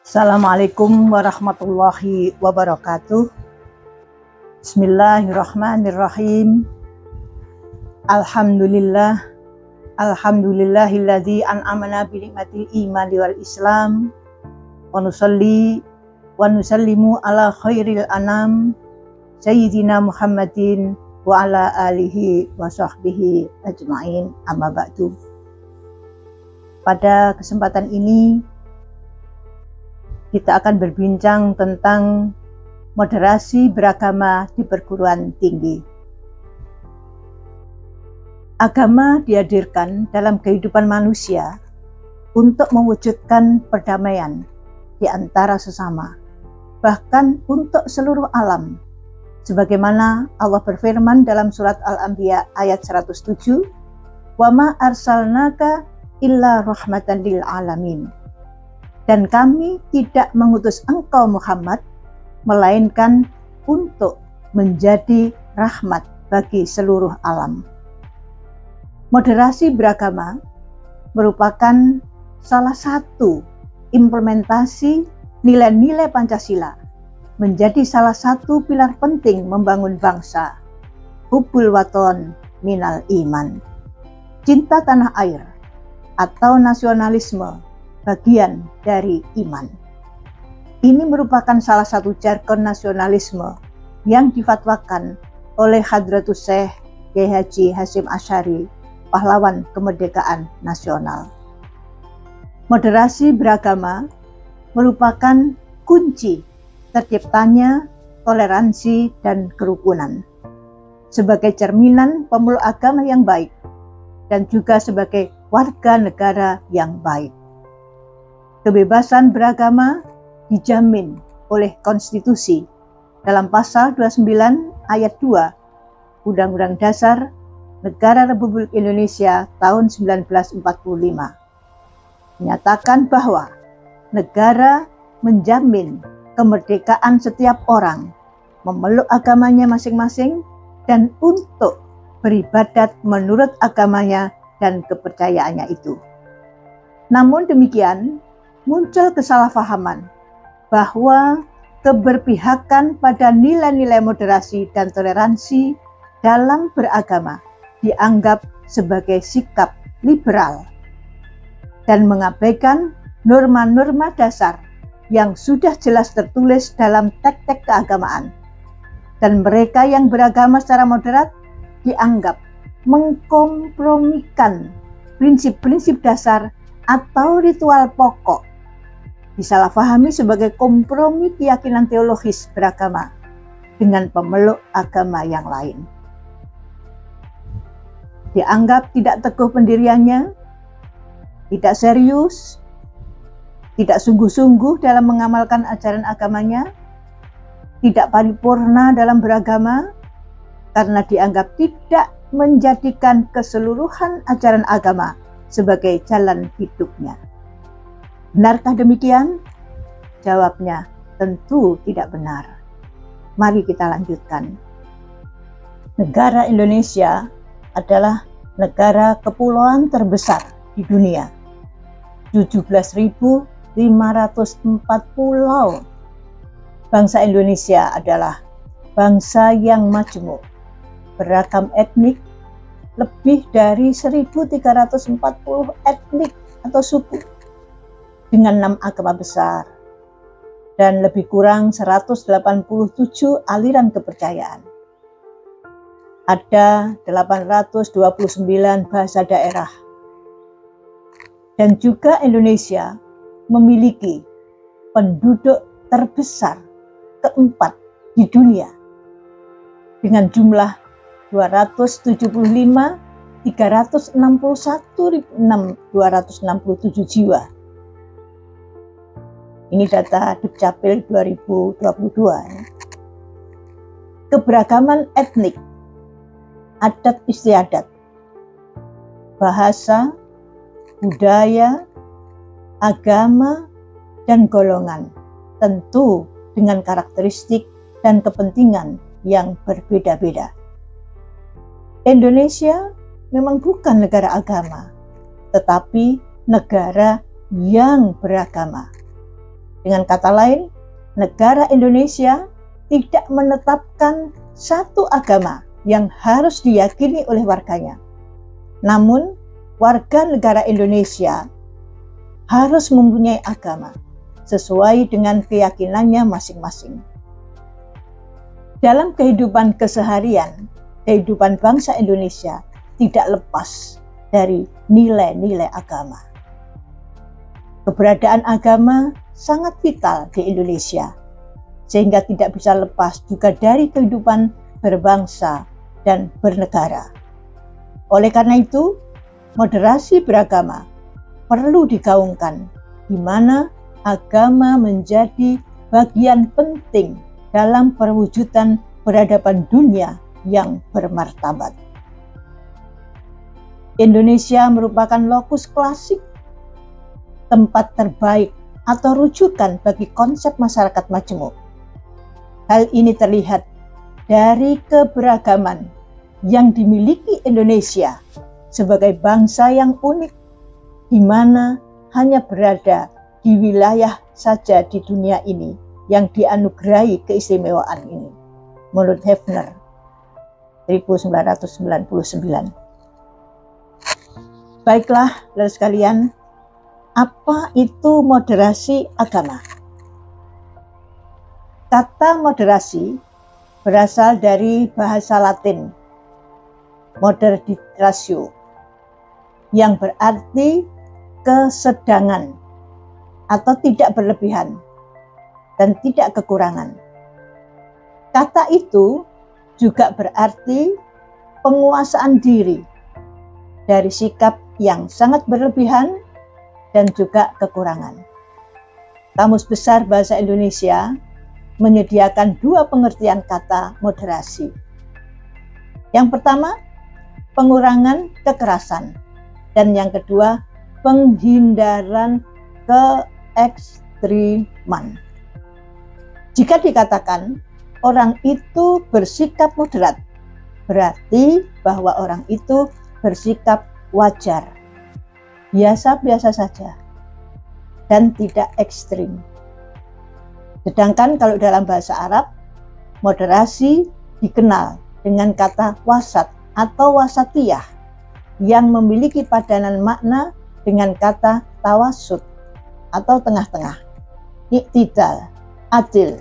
Assalamualaikum warahmatullahi wabarakatuh. Bismillahirrahmanirrahim. Alhamdulillahilladzi an'amana bi ni'matil imani wal islam wa nusalli wa nusallimu ala khairil anam sayyidina Muhammadin wa ala alihi wa sahbihi ajma'in, amma ba'du. Pada kesempatan ini kita akan berbincang tentang moderasi beragama di perguruan tinggi. Agama dihadirkan dalam kehidupan manusia untuk mewujudkan perdamaian di antara sesama, bahkan untuk seluruh alam. Sebagaimana Allah berfirman dalam surat Al-Anbiya ayat 107, "Wa ma arsalnaka illa rahmatan lil alamin." Dan kami tidak mengutus engkau Muhammad, melainkan untuk menjadi rahmat bagi seluruh alam. Moderasi beragama merupakan salah satu implementasi nilai-nilai Pancasila, menjadi salah satu pilar penting membangun bangsa. Hubbul waton minal iman. Cinta tanah air atau nasionalisme bagian dari iman. Ini merupakan salah satu jargon nasionalisme yang difatwakan oleh Hadratus Syekh Kiai Haji Hasyim Asy'ari, pahlawan kemerdekaan nasional. Moderasi beragama merupakan kunci terciptanya toleransi dan kerukunan, sebagai cerminan pemeluk agama yang baik dan juga sebagai warga negara yang baik. Kebebasan beragama dijamin oleh konstitusi dalam pasal 29 ayat 2 Undang-Undang Dasar Negara Republik Indonesia tahun 1945. Menyatakan bahwa negara menjamin kemerdekaan setiap orang memeluk agamanya masing-masing dan untuk beribadat menurut agamanya dan kepercayaannya itu. Namun demikian, muncul kesalahpahaman bahwa keberpihakan pada nilai-nilai moderasi dan toleransi dalam beragama dianggap sebagai sikap liberal dan mengabaikan norma-norma dasar yang sudah jelas tertulis dalam teks-teks keagamaan. Dan mereka yang beragama secara moderat dianggap mengkompromikan prinsip-prinsip dasar atau ritual pokok, disalahpahami sebagai kompromi keyakinan teologis beragama dengan pemeluk agama yang lain. Dianggap tidak teguh pendiriannya, tidak serius, tidak sungguh-sungguh dalam mengamalkan ajaran agamanya, tidak paripurna dalam beragama, karena dianggap tidak menjadikan keseluruhan ajaran agama sebagai jalan hidupnya. Benarkah demikian? Jawabnya tentu tidak benar. Mari kita lanjutkan. Negara Indonesia adalah negara kepulauan terbesar di dunia. 17.504 pulau. Bangsa Indonesia adalah bangsa yang majemuk, beragam etnik, lebih dari 1.340 etnik atau suku, dengan 6 agama besar dan lebih kurang 187 aliran kepercayaan. Ada 829 bahasa daerah. Dan juga Indonesia memiliki penduduk terbesar keempat di dunia dengan jumlah 275.361.267 jiwa. Ini data Dukcapil 2022. Keberagaman etnik, adat istiadat, bahasa, budaya, agama, dan golongan, tentu dengan karakteristik dan kepentingan yang berbeda-beda. Indonesia memang bukan negara agama, tetapi negara yang beragama. Dengan kata lain, negara Indonesia tidak menetapkan satu agama yang harus diyakini oleh warganya. Namun, warga negara Indonesia harus mempunyai agama sesuai dengan keyakinannya masing-masing. Dalam kehidupan keseharian, kehidupan bangsa Indonesia tidak lepas dari nilai-nilai agama. Keberadaan agama sangat vital di Indonesia, sehingga tidak bisa lepas juga dari kehidupan berbangsa dan bernegara. Oleh karena itu, moderasi beragama perlu digaungkan, di mana agama menjadi bagian penting dalam perwujudan peradaban dunia yang bermartabat. Indonesia merupakan lokus klasik, tempat terbaik atau rujukan bagi konsep masyarakat majemuk. Hal ini terlihat dari keberagaman yang dimiliki Indonesia sebagai bangsa yang unik, di mana hanya berada di wilayah saja di dunia ini yang dianugerahi keistimewaan ini, menurut Hefner 1999. Baiklah, saudara sekalian, apa itu moderasi agama? Kata moderasi berasal dari bahasa Latin moderatio, yang berarti kesedangan atau tidak berlebihan dan tidak kekurangan. Kata itu juga berarti penguasaan diri dari sikap yang sangat berlebihan dan juga kekurangan. Kamus Besar Bahasa Indonesia menyediakan dua pengertian kata moderasi. Yang pertama, pengurangan kekerasan, dan yang kedua, penghindaran keekstriman. Jika dikatakan orang itu bersikap moderat, berarti bahwa orang itu bersikap wajar, biasa-biasa saja, dan tidak ekstrim. Sedangkan kalau dalam bahasa Arab, moderasi dikenal dengan kata wasat atau wasatiyah, yang memiliki padanan makna dengan kata tawasud atau tengah-tengah, iktidal, adil,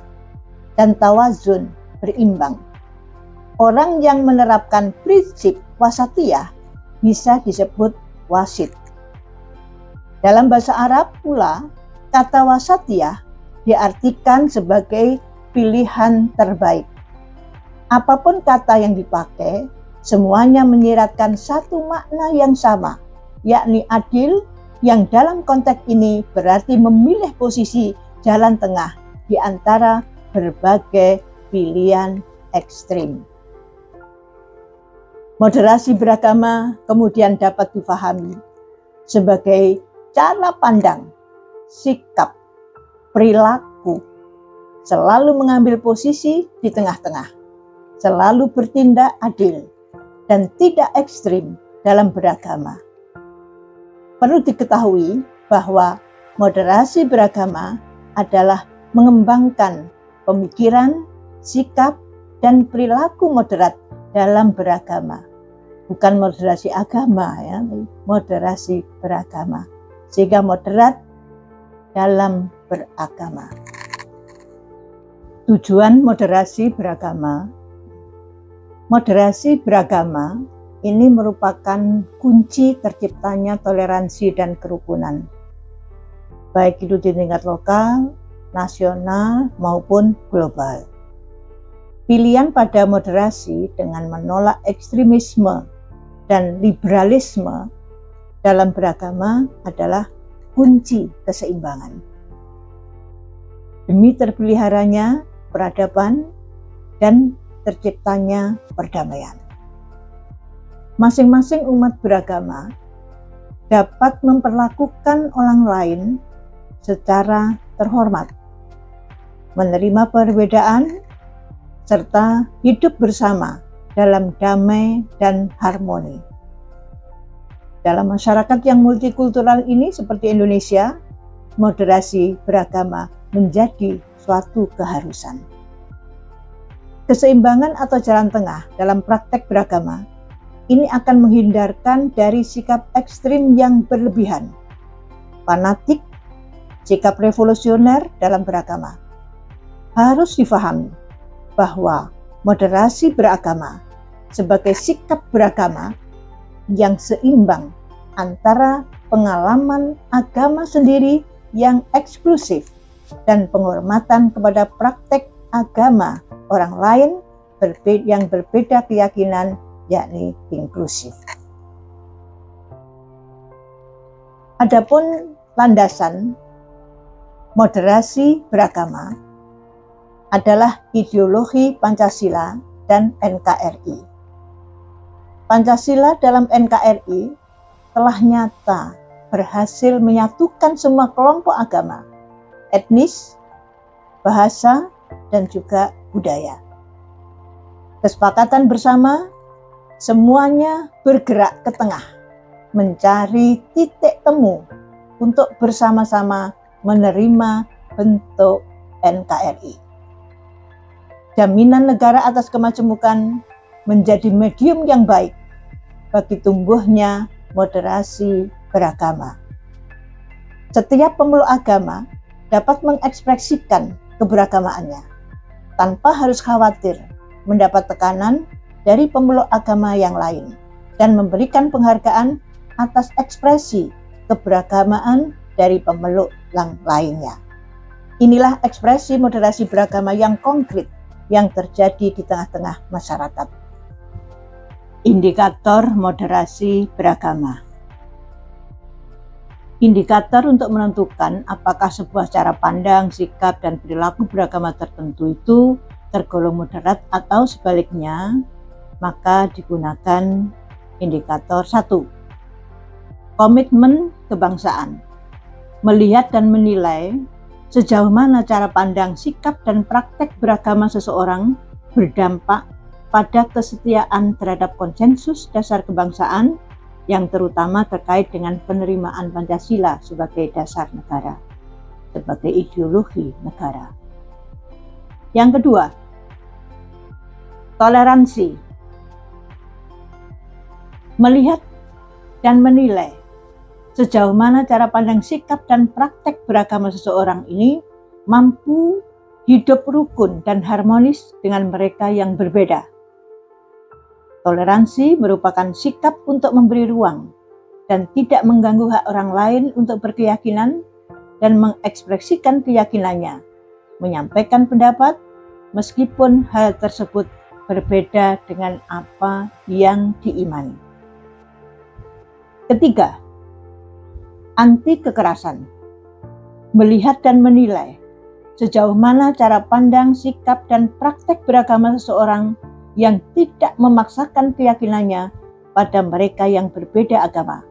dan tawazun, berimbang. Orang yang menerapkan prinsip wasatiyah bisa disebut wasit. Dalam bahasa Arab pula, kata wasatiyah diartikan sebagai pilihan terbaik. Apapun kata yang dipakai, semuanya menyiratkan satu makna yang sama, yakni adil, yang dalam konteks ini berarti memilih posisi jalan tengah di antara berbagai pilihan ekstrim. Moderasi beragama kemudian dapat difahami sebagai cara pandang, sikap, perilaku, selalu mengambil posisi di tengah-tengah, selalu bertindak adil, dan tidak ekstrim dalam beragama. Perlu diketahui bahwa moderasi beragama adalah mengembangkan pemikiran, sikap, dan perilaku moderat dalam beragama. Bukan moderasi agama, ya, moderasi beragama. Sehingga moderat dalam beragama. Tujuan moderasi beragama. Moderasi beragama ini merupakan kunci terciptanya toleransi dan kerukunan, baik itu di tingkat lokal, nasional, maupun global. Pilihan pada moderasi dengan menolak ekstremisme dan liberalisme dalam beragama adalah kunci keseimbangan. Demi terpeliharanya peradaban dan terciptanya perdamaian. Masing-masing umat beragama dapat memperlakukan orang lain secara terhormat, menerima perbedaan, serta hidup bersama dalam damai dan harmoni. Dalam masyarakat yang multikultural ini seperti Indonesia, moderasi beragama menjadi suatu keharusan. Keseimbangan atau jalan tengah dalam praktek beragama ini akan menghindarkan dari sikap ekstrim yang berlebihan, fanatik, sikap revolusioner dalam beragama. Harus difahami bahwa moderasi beragama sebagai sikap beragama yang seimbang antara pengalaman agama sendiri yang eksklusif dan penghormatan kepada praktek agama orang lain yang berbeda keyakinan, yakni inklusif. Adapun landasan moderasi beragama adalah ideologi Pancasila dan NKRI. Pancasila dalam NKRI telah nyata berhasil menyatukan semua kelompok agama, etnis, bahasa, dan juga budaya. Kesepakatan bersama semuanya bergerak ke tengah, mencari titik temu untuk bersama-sama menerima bentuk NKRI. Jaminan negara atas kemajemukan menjadi medium yang baik bagi tumbuhnya moderasi beragama. Setiap pemeluk agama dapat mengekspresikan keberagamaannya tanpa harus khawatir mendapat tekanan dari pemeluk agama yang lain dan memberikan penghargaan atas ekspresi keberagamaan dari pemeluk yang lainnya. Inilah ekspresi moderasi beragama yang konkret yang terjadi di tengah-tengah masyarakat. Indikator moderasi beragama. Indikator untuk menentukan apakah sebuah cara pandang, sikap, dan perilaku beragama tertentu itu tergolong moderat atau sebaliknya, maka digunakan indikator 1. Komitmen kebangsaan. Melihat dan menilai sejauh mana cara pandang, sikap, dan praktek beragama seseorang berdampak pada kesetiaan terhadap konsensus dasar kebangsaan yang terutama terkait dengan penerimaan Pancasila sebagai dasar negara, sebagai ideologi negara. Yang kedua, toleransi. Melihat dan menilai sejauh mana cara pandang, sikap, dan praktek beragama seseorang ini mampu hidup rukun dan harmonis dengan mereka yang berbeda. Toleransi merupakan sikap untuk memberi ruang dan tidak mengganggu hak orang lain untuk berkeyakinan dan mengekspresikan keyakinannya, menyampaikan pendapat meskipun hal tersebut berbeda dengan apa yang diimani. Ketiga, anti kekerasan. Melihat dan menilai sejauh mana cara pandang, sikap, dan praktek beragama seseorang yang tidak memaksakan keyakinannya pada mereka yang berbeda agama.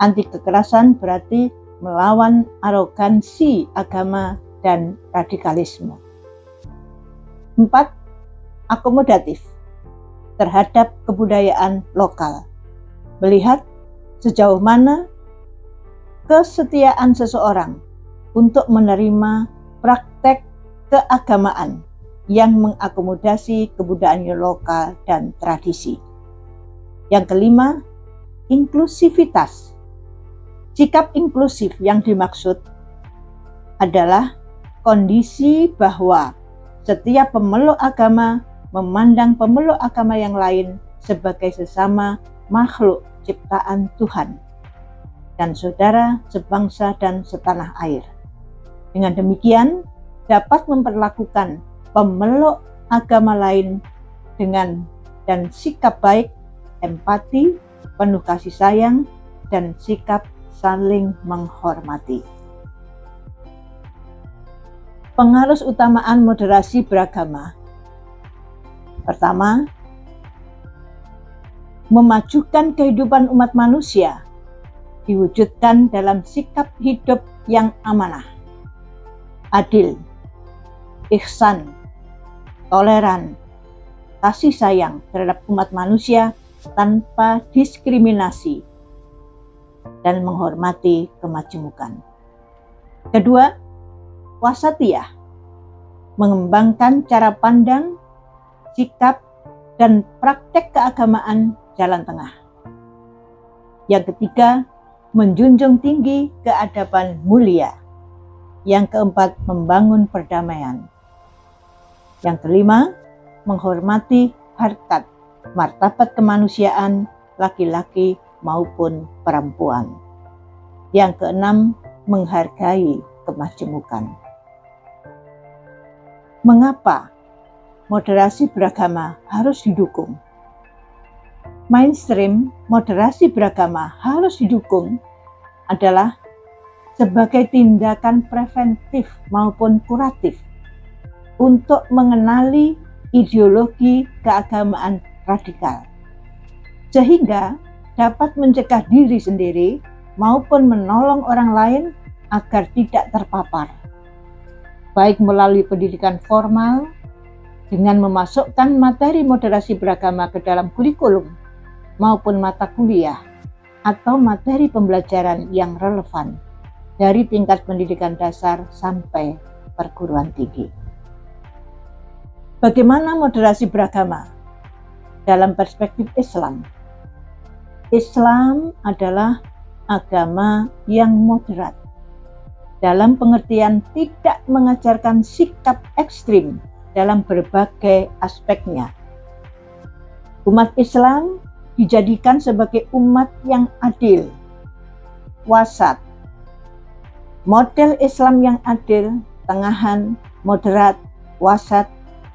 Anti kekerasan berarti melawan arogansi agama dan radikalisme. 4. Akomodatif terhadap kebudayaan lokal. Melihat sejauh mana kesetiaan seseorang untuk menerima praktek keagamaan yang mengakomodasi kebudayaan lokal dan tradisi. Yang kelima, inklusivitas. Sikap inklusif yang dimaksud adalah kondisi bahwa setiap pemeluk agama memandang pemeluk agama yang lain sebagai sesama makhluk ciptaan Tuhan dan saudara sebangsa dan setanah air. Dengan demikian, dapat memperlakukan pemeluk agama lain dengan dan sikap baik, empati, penuh kasih sayang, dan sikap saling menghormati. Pengarus utamaan moderasi beragama. Pertama, memajukan kehidupan umat manusia diwujudkan dalam sikap hidup yang amanah, adil, ihsan, toleran, kasih sayang terhadap umat manusia tanpa diskriminasi, dan menghormati kemajemukan. Kedua, wasatiyah, mengembangkan cara pandang, sikap, dan praktek keagamaan jalan tengah. Yang ketiga, menjunjung tinggi keadaban mulia. Yang keempat, membangun perdamaian. Yang kelima, menghormati harkat, martabat kemanusiaan laki-laki maupun perempuan. Yang keenam, menghargai kemajemukan. Mengapa moderasi beragama harus didukung? Mainstream moderasi beragama harus didukung adalah sebagai tindakan preventif maupun kuratif untuk mengenali ideologi keagamaan radikal, sehingga dapat mencegah diri sendiri maupun menolong orang lain agar tidak terpapar, baik melalui pendidikan formal dengan memasukkan materi moderasi beragama ke dalam kurikulum maupun mata kuliah atau materi pembelajaran yang relevan dari tingkat pendidikan dasar sampai perguruan tinggi. Bagaimana moderasi beragama dalam perspektif Islam? Islam adalah agama yang moderat, dalam pengertian tidak mengajarkan sikap ekstrim dalam berbagai aspeknya. Umat Islam dijadikan sebagai umat yang adil, wasat. Model Islam yang adil, tengahan, moderat, wasat,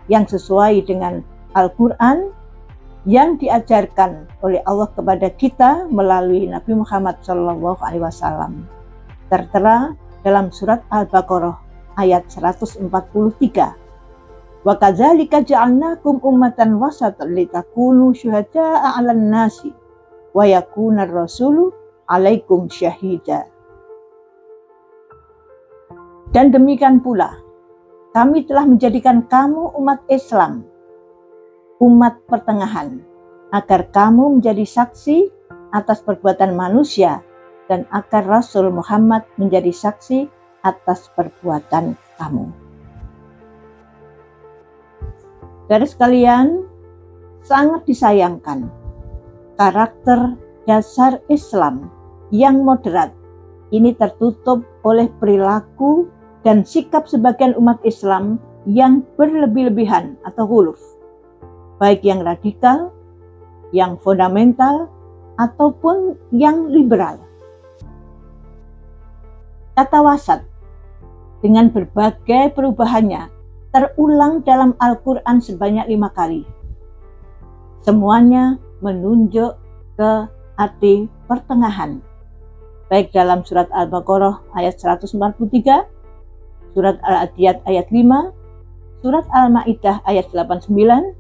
yang sesuai dengan Al-Quran yang diajarkan oleh Allah kepada kita melalui Nabi Muhammad SAW. Tertera dalam surat Al-Baqarah ayat 143. Wa kadzalika ja'alnakum ummatan wasatan litakunu syuhada'a 'alan nasi wa yakunar rasulu 'alaikum syahida. Dan demikian pula kami telah menjadikan kamu umat Islam, umat pertengahan, agar kamu menjadi saksi atas perbuatan manusia dan agar Rasul Muhammad menjadi saksi atas perbuatan kamu. Saudara sekalian, sangat disayangkan karakter dasar Islam yang moderat ini tertutup oleh perilaku dan sikap sebagian umat Islam yang berlebih-lebihan atau ghuluf, baik yang radikal, yang fundamental, ataupun yang liberal. Kata wasat dengan berbagai perubahannya terulang dalam Al-Quran sebanyak 5 kali. Semuanya menunjuk ke arti pertengahan, baik dalam surat Al-Baqarah ayat 143, surat Al-Adiyat ayat 5, surat Al-Ma'idah ayat 89,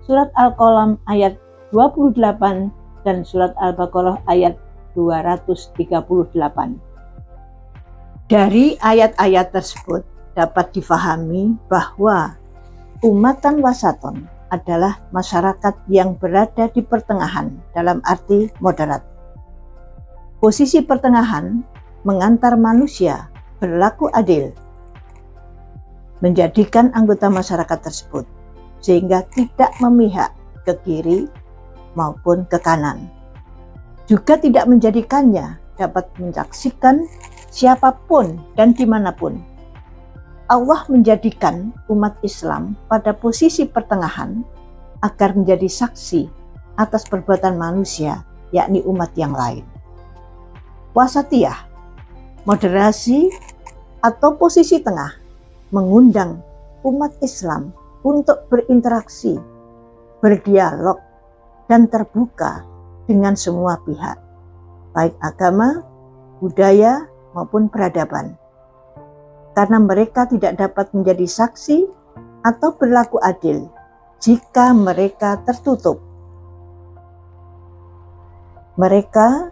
surat Al-Qalam ayat 28, dan surat Al-Baqarah ayat 238. Dari ayat-ayat tersebut dapat difahami bahwa umatan wasaton adalah masyarakat yang berada di pertengahan dalam arti moderat. Posisi pertengahan mengantar manusia berlaku adil, menjadikan anggota masyarakat tersebut sehingga tidak memihak ke kiri maupun ke kanan. Juga tidak menjadikannya dapat menyaksikan siapapun dan dimanapun. Allah menjadikan umat Islam pada posisi pertengahan agar menjadi saksi atas perbuatan manusia, yakni umat yang lain. Wasatiyah, moderasi atau posisi tengah, mengundang umat Islam untuk berinteraksi, berdialog, dan terbuka dengan semua pihak, baik agama, budaya, maupun peradaban. Karena mereka tidak dapat menjadi saksi atau berlaku adil jika mereka tertutup. Mereka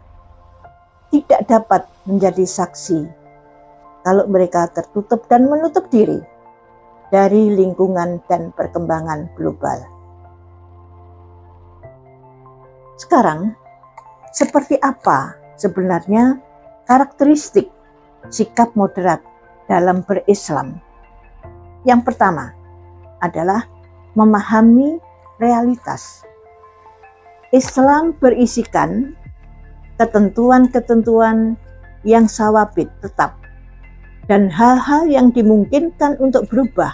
tidak dapat menjadi saksi kalau mereka tertutup dan menutup diri dari lingkungan dan perkembangan global. Sekarang, seperti apa sebenarnya karakteristik sikap moderat dalam berislam. Yang pertama adalah memahami realitas. Islam berisikan ketentuan-ketentuan yang sawabit tetap dan hal-hal yang dimungkinkan untuk berubah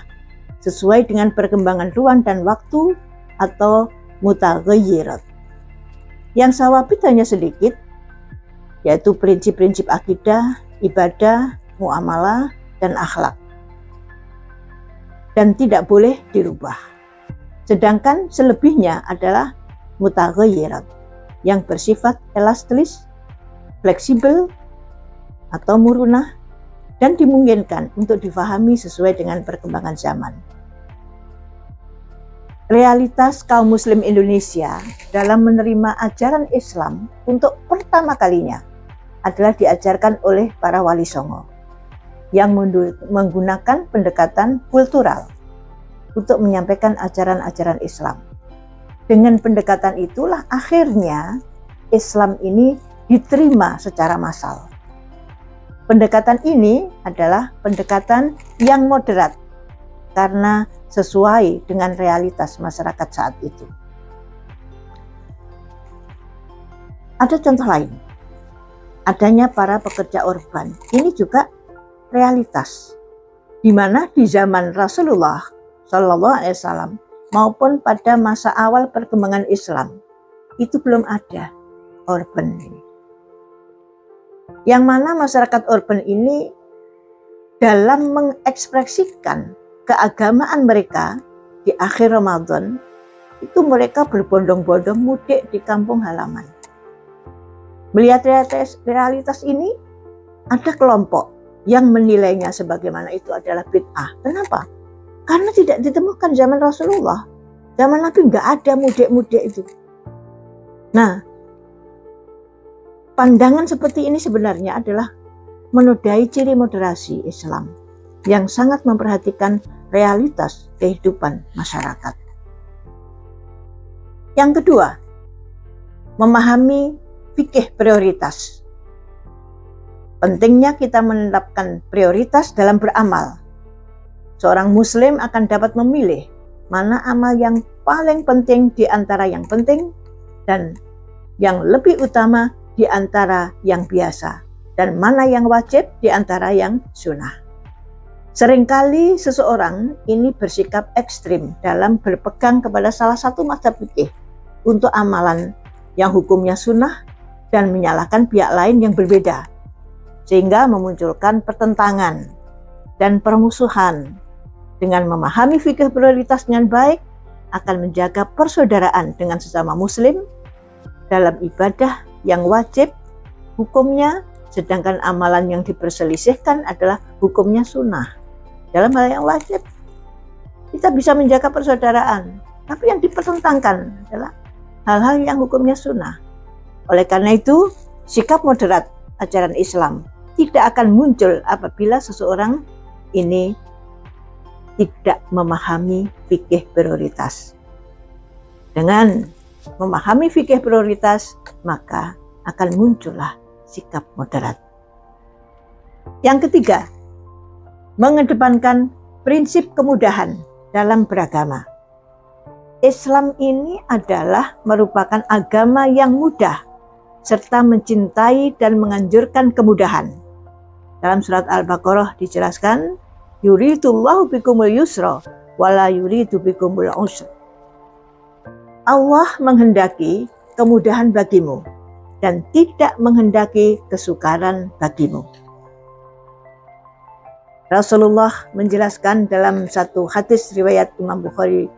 sesuai dengan perkembangan ruang dan waktu atau mutaghayyirat. Yang sawabit hanya sedikit, yaitu prinsip-prinsip akidah, ibadah, muamalah, dan akhlak, dan tidak boleh dirubah. Sedangkan selebihnya adalah mutaghayyirat yang bersifat elastis, fleksibel, atau murunah, dan dimungkinkan untuk difahami sesuai dengan perkembangan zaman. Realitas kaum muslim Indonesia dalam menerima ajaran Islam untuk pertama kalinya adalah diajarkan oleh para wali songo yang menggunakan pendekatan kultural untuk menyampaikan ajaran-ajaran Islam. Dengan pendekatan itulah akhirnya Islam ini diterima secara massal. Pendekatan ini adalah pendekatan yang moderat karena sesuai dengan realitas masyarakat saat itu. Ada contoh lain, adanya para pekerja urban. Ini juga realitas, di mana di zaman Rasulullah SAW maupun pada masa awal perkembangan Islam itu belum ada urban ini. Yang mana masyarakat urban ini dalam mengekspresikan keagamaan mereka di akhir Ramadan itu mereka berbondong-bondong mudik di kampung halaman. Melihat realitas ini, ada kelompok yang menilainya sebagaimana itu adalah bid'ah. Kenapa? Karena tidak ditemukan zaman Rasulullah. Zaman Nabi nggak ada mudik-mudik itu. Nah, pandangan seperti ini sebenarnya adalah menodai ciri moderasi Islam yang sangat memperhatikan realitas kehidupan masyarakat. Yang kedua, memahami fikih prioritas. Pentingnya kita menetapkan prioritas dalam beramal. Seorang muslim akan dapat memilih mana amal yang paling penting di antara yang penting dan yang lebih utama di antara yang biasa, dan mana yang wajib di antara yang sunnah. Seringkali seseorang ini bersikap ekstrim dalam berpegang kepada salah satu mazhab fikih untuk amalan yang hukumnya sunnah dan menyalahkan pihak lain yang berbeda, sehingga memunculkan pertentangan dan permusuhan. Dengan memahami fikih prioritas dengan baik akan menjaga persaudaraan dengan sesama muslim dalam ibadah yang wajib hukumnya, sedangkan amalan yang diperselisihkan adalah hukumnya sunnah. Dalam hal yang wajib kita bisa menjaga persaudaraan, tapi yang dipertentangkan adalah hal-hal yang hukumnya sunnah. Oleh karena itu, sikap moderat ajaran Islam tidak akan muncul apabila seseorang ini tidak memahami fikih prioritas. Dengan memahami fikih prioritas, maka akan muncullah sikap moderat. Yang ketiga, mengedepankan prinsip kemudahan dalam beragama. Islam ini adalah merupakan agama yang mudah serta mencintai dan menganjurkan kemudahan. Dalam surat Al-Baqarah dijelaskan, yuridullahu bikumul yusra wala yuridu bikumul usra. Allah menghendaki kemudahan bagimu dan tidak menghendaki kesukaran bagimu. Rasulullah menjelaskan dalam satu hadis riwayat Imam Bukhari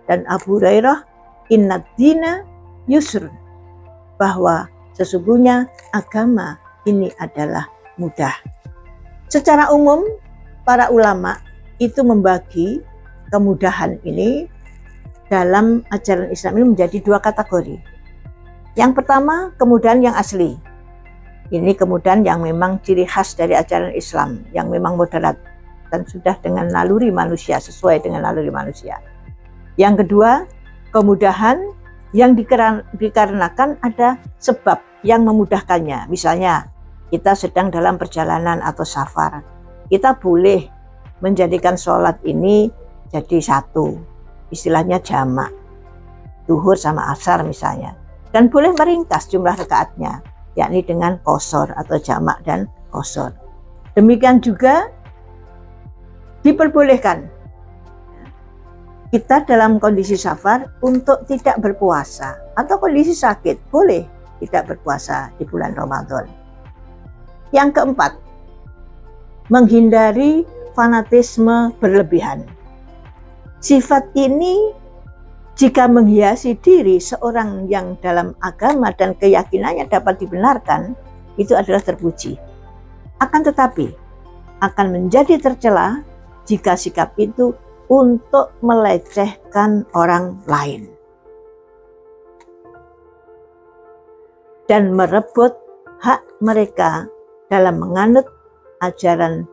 dan Abu Hurairah, innad dina yusr, bahwa sesungguhnya agama ini adalah mudah. Secara umum, para ulama itu membagi kemudahan ini dalam ajaran Islam ini menjadi dua kategori. Yang pertama, kemudahan yang asli. Ini kemudahan yang memang ciri khas dari ajaran Islam, yang memang moderat dan sudah dengan naluri manusia, sesuai dengan naluri manusia. Yang kedua, kemudahan yang dikarenakan ada sebab yang memudahkannya. Misalnya, kita sedang dalam perjalanan atau safar, kita boleh menjadikan sholat ini jadi satu, istilahnya jamak, zuhur sama asar misalnya, dan boleh meringkas jumlah rakaatnya, yakni dengan qashar atau jamak dan qashar. Demikian juga diperbolehkan kita dalam kondisi safar untuk tidak berpuasa, atau kondisi sakit boleh tidak berpuasa di bulan Ramadan. Yang keempat, menghindari fanatisme berlebihan. Sifat ini jika menghiasi diri seorang yang dalam agama dan keyakinannya dapat dibenarkan, itu adalah terpuji. Akan tetapi akan menjadi tercela jika sikap itu untuk melecehkan orang lain dan merebut hak mereka dalam menganut ajaran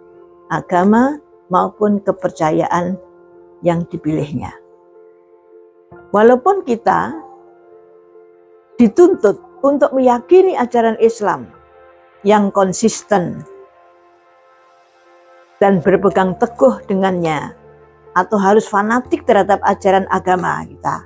agama maupun kepercayaan yang dipilihnya. Walaupun kita dituntut untuk meyakini ajaran Islam yang konsisten dan berpegang teguh dengannya, atau harus fanatik terhadap ajaran agama kita.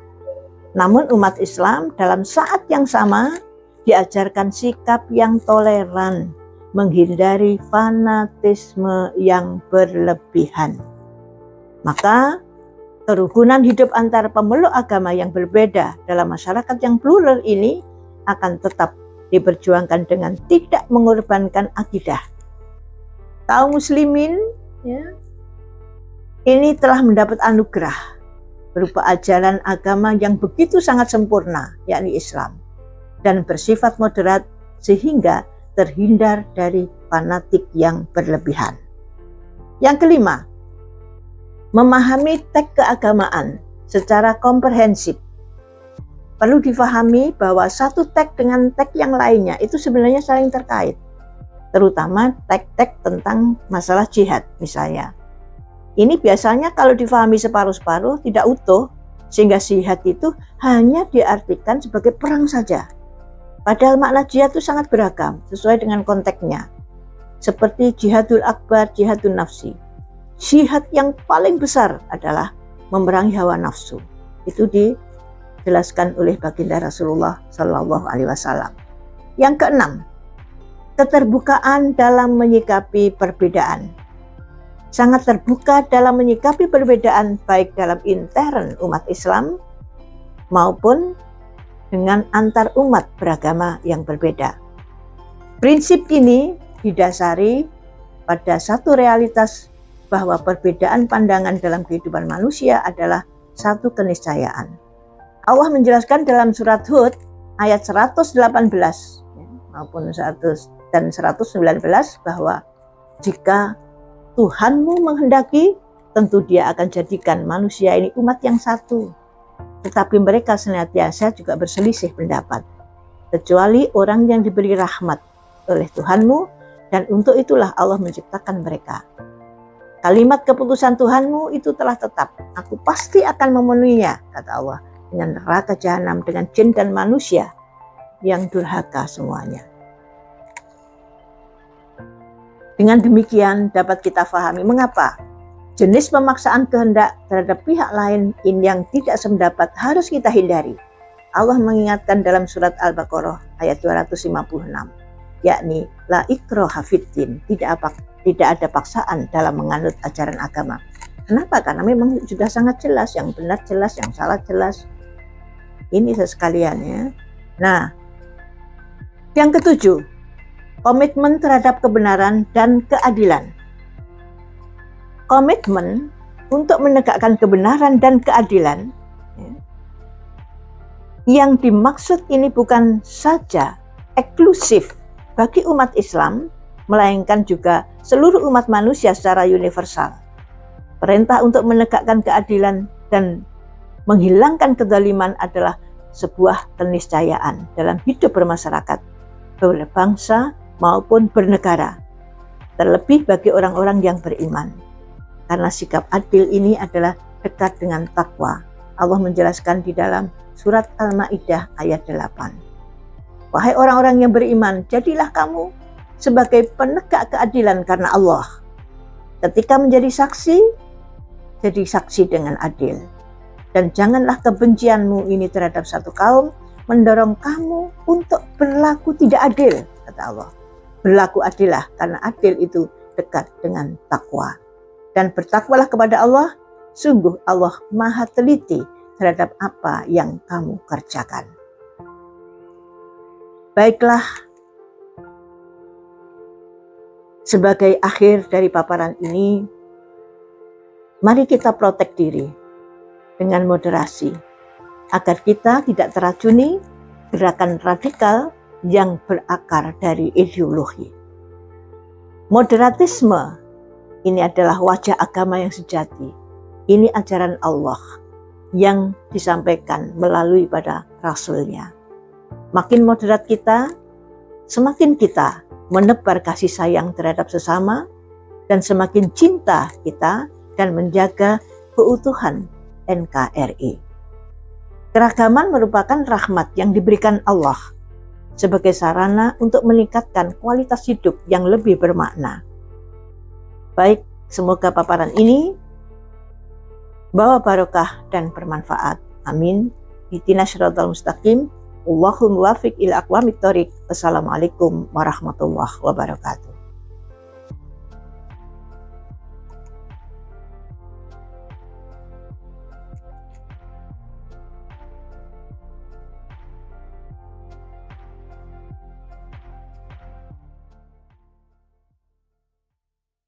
Namun umat Islam dalam saat yang sama diajarkan sikap yang toleran, menghindari fanatisme yang berlebihan. Maka kerukunan hidup antar pemeluk agama yang berbeda dalam masyarakat yang plural ini akan tetap diperjuangkan dengan tidak mengorbankan akidah. Kaum muslimin ini telah mendapat anugerah berupa ajaran agama yang begitu sangat sempurna, yakni Islam, dan bersifat moderat sehingga terhindar dari fanatik yang berlebihan. Yang kelima, memahami teks keagamaan secara komprehensif. Perlu difahami bahwa satu teks dengan teks yang lainnya itu sebenarnya saling terkait, terutama teks-teks tentang masalah jihad misalnya. Ini biasanya kalau difahami separuh-separuh tidak utuh, sehingga jihad itu hanya diartikan sebagai perang saja. Padahal makna jihad itu sangat beragam sesuai dengan konteksnya. Seperti jihadul akbar, jihadul nafsi. Jihad yang paling besar adalah memerangi hawa nafsu. Itu dijelaskan oleh baginda Rasulullah Shallallahu Alaihi Wasallam. Yang keenam, keterbukaan dalam menyikapi perbedaan. Sangat terbuka dalam menyikapi perbedaan baik dalam intern umat Islam maupun dengan antar umat beragama yang berbeda. Prinsip ini didasari pada satu realitas bahwa perbedaan pandangan dalam kehidupan manusia adalah satu keniscayaan. Allah menjelaskan dalam surat Hud ayat 118 maupun 100 dan 119 bahwa jika Tuhanmu menghendaki, tentu Dia akan jadikan manusia ini umat yang satu. Tetapi mereka senantiasa juga berselisih pendapat, kecuali orang yang diberi rahmat oleh Tuhanmu, dan untuk itulah Allah menciptakan mereka. Kalimat keputusan Tuhanmu itu telah tetap, aku pasti akan memenuhinya, kata Allah, dengan neraka jahanam, dengan jin dan manusia yang durhaka semuanya. Dengan demikian dapat kita fahami mengapa jenis pemaksaan kehendak terhadap pihak lain yang tidak sependapat harus kita hindari. Allah mengingatkan dalam surat Al-Baqarah ayat 256, yakni la ikraha fiddin, tidak ada paksaan dalam menganut ajaran agama. Kenapa? Karena memang sudah sangat jelas, yang benar jelas, yang salah jelas. Ini sekalian ya. Nah, yang ketujuh, komitmen terhadap kebenaran dan keadilan. Komitmen untuk menegakkan kebenaran dan keadilan, yang dimaksud ini bukan saja eksklusif bagi umat Islam, melainkan juga seluruh umat manusia secara universal. Perintah untuk menegakkan keadilan dan menghilangkan kezaliman adalah sebuah keniscayaan dalam hidup bermasyarakat, berbangsa maupun bernegara, terlebih bagi orang-orang yang beriman. Karena sikap adil ini adalah dekat dengan takwa. Allah menjelaskan di dalam surat Al-Maidah ayat 8. Wahai orang-orang yang beriman, jadilah kamu sebagai penegak keadilan karena Allah. Ketika menjadi saksi, jadi saksi dengan adil. Dan janganlah kebencianmu ini terhadap satu kaum mendorong kamu untuk berlaku tidak adil, kata Allah. Berlaku adillah, karena adil itu dekat dengan takwa. Dan bertakwalah kepada Allah, sungguh Allah maha teliti terhadap apa yang kamu kerjakan. Baiklah, sebagai akhir dari paparan ini, mari kita protek diri dengan moderasi, agar kita tidak teracuni gerakan radikal yang berakar dari ideologi. Moderatisme ini adalah wajah agama yang sejati. Ini ajaran Allah yang disampaikan melalui pada Rasul-Nya. Makin moderat kita, semakin kita menebar kasih sayang terhadap sesama, dan semakin cinta kita dan menjaga keutuhan NKRI. Keragaman merupakan rahmat yang diberikan Allah sebagai sarana untuk meningkatkan kualitas hidup yang lebih bermakna. Baik, semoga paparan ini bawa barokah dan bermanfaat. Amin. Ihdinas siratal mustaqim. Wallahul muwaffiq ila aqwamit thoriq. Wassalamualaikum warahmatullahi wabarakatuh.